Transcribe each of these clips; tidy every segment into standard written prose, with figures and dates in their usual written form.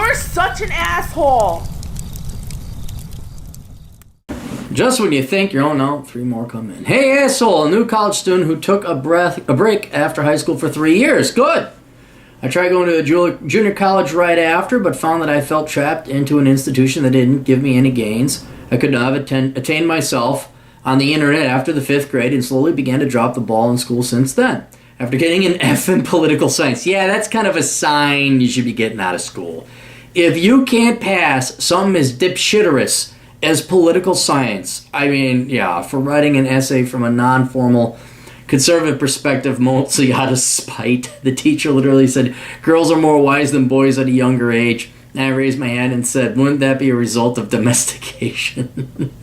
are such an asshole. Just when you think you're, oh no, 3 more come in. Hey asshole, a new college student who took a break after high school for 3 years. Good. I tried going to a junior college right after, but found that I felt trapped into an institution that didn't give me any gains. I could not have attained myself on the internet after the 5th grade and slowly began to drop the ball in school since then. After getting an F in political science. Yeah, that's kind of a sign you should be getting out of school. If you can't pass something as dipshitterous as political science, I mean, yeah, for writing an essay from a non-formal conservative perspective, mostly out of spite, the teacher literally said, girls are more wise than boys at a younger age. And I raised my hand and said, wouldn't that be a result of domestication?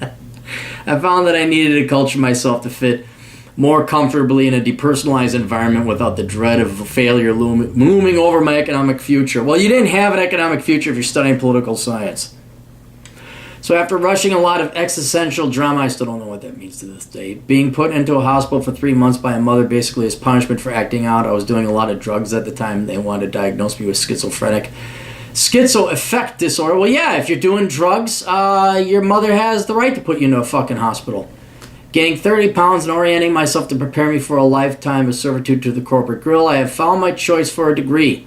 I found that I needed to culture myself to fit more comfortably in a depersonalized environment without the dread of failure looming over my economic future. Well, you didn't have an economic future if you're studying political science. So after rushing a lot of existential drama, I still don't know what that means to this day, being put into a hospital for 3 months by a mother basically as punishment for acting out. I was doing a lot of drugs at the time. They wanted to diagnose me with schizoaffective disorder. Well, yeah, if you're doing drugs, your mother has the right to put you into a fucking hospital. Gaining 30 pounds and orienting myself to prepare me for a lifetime of servitude to the corporate grill, I have found my choice for a degree.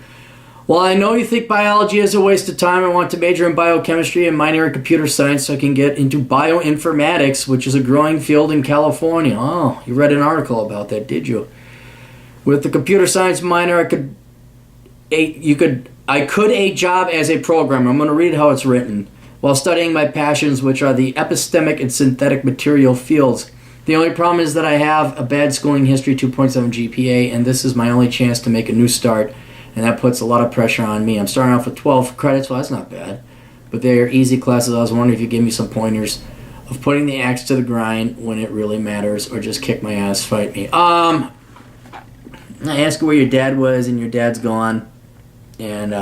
While I know you think biology is a waste of time, I want to major in biochemistry and minor in computer science so I can get into bioinformatics, which is a growing field in California. Oh, you read an article about that, did you? With the computer science minor, I could a job as a programmer. I'm going to read how it's written. While studying my passions, which are the epistemic and synthetic material fields. The only problem is that I have a bad schooling history, 2.7 GPA, and this is my only chance to make a new start. And that puts a lot of pressure on me. I'm starting off with 12 credits. Well, that's not bad. But they are easy classes. I was wondering if you give me some pointers of putting the axe to the grind when it really matters, or just kick my ass, fight me. I asked you where your dad was, and your dad's gone. And,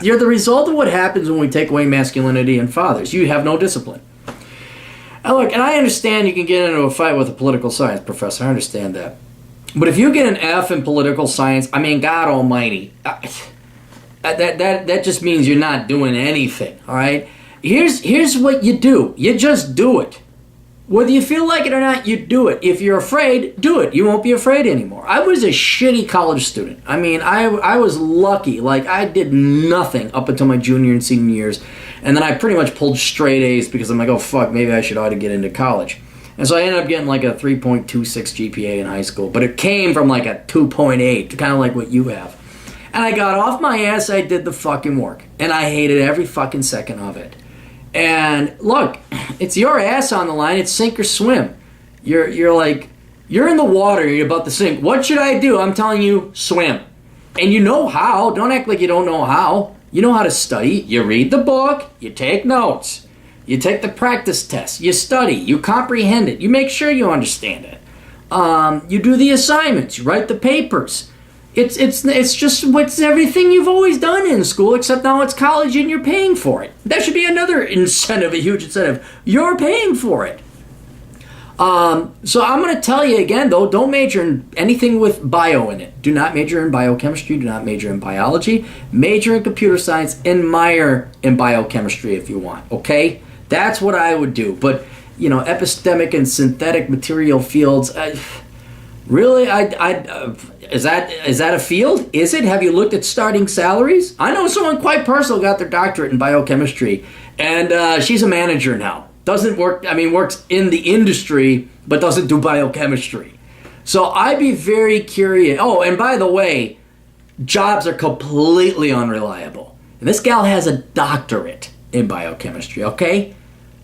you're the result of what happens when we take away masculinity in fathers. You have no discipline. And look, and I understand you can get into a fight with a political science professor. I understand that. But if you get an F in political science, I mean, God almighty, that just means you're not doing anything, all right? Here's what you do. You just do it. Whether you feel like it or not, you do it. If you're afraid, do it. You won't be afraid anymore. I was a shitty college student. I mean, I was lucky. Like, I did nothing up until my junior and senior years. And then I pretty much pulled straight A's because I'm like, oh, fuck, maybe I ought to get into college. And so I ended up getting like a 3.26 GPA in high school. But it came from like a 2.8, kind of like what you have. And I got off my ass, I did the fucking work. And I hated every fucking second of it. And look, it's your ass on the line, it's sink or swim. You're in the water, you're about to sink. What should I do? I'm telling you, swim. And you know how. Don't act like you don't know how. You know how to study. You read the book, you take notes. You take the practice test, you study, you comprehend it, you make sure you understand it. You do the assignments, you write the papers. It's everything you've always done in school, except now it's college and you're paying for it. That should be another incentive, a huge incentive. You're paying for it. So I'm going to tell you again, though, don't major in anything with bio in it. Do not major in biochemistry. Do not major in biology. Major in computer science and minor in biochemistry if you want, okay? That's what I would do. But, epistemic and synthetic material fields, really, is that a field? Is it? Have you looked at starting salaries? I know someone quite personal got their doctorate in biochemistry, and she's a manager now. Works in the industry, but doesn't do biochemistry. So I'd be very curious. Oh, and by the way, jobs are completely unreliable. And this gal has a doctorate in biochemistry, okay?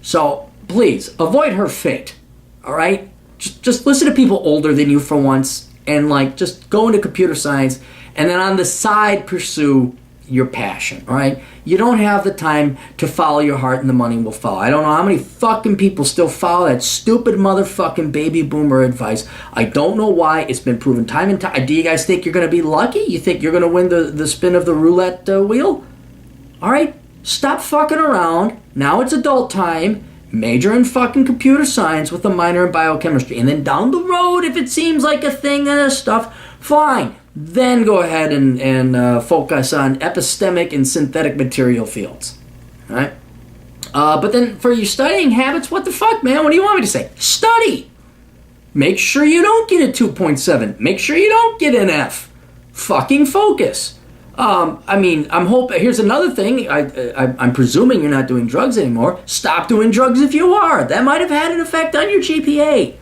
So please, avoid her fate, all right? Just listen to people older than you for once, and just go into computer science, and then on the side pursue your passion, all right? You don't have the time to follow your heart and the money will follow. I don't know how many fucking people still follow that stupid motherfucking baby boomer advice. I don't know why. It's been proven time and time. Do you guys think you're going to be lucky? You think you're going to win the spin of the roulette wheel? All right? Stop fucking around. Now it's adult time. Major in fucking computer science with a minor in biochemistry. And then down the road, if it seems like a thing and stuff, fine. then go ahead and focus on epistemic and synthetic material fields. All right? But then for your studying habits, what the fuck, man? What do you want me to say? Study! Make sure you don't get a 2.7. Make sure you don't get an F. Fucking focus. I'm hoping. Here's another thing. I'm presuming you're not doing drugs anymore. Stop doing drugs if you are. That might have had an effect on your GPA.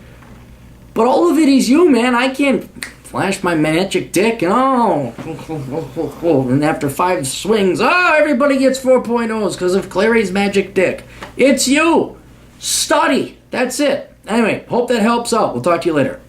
But all of it is you, man. I can't flash my magic dick and and after 5 swings, everybody gets 4.0s because of Clary's magic dick. It's you. Study. That's it. Anyway, hope that helps out. We'll talk to you later.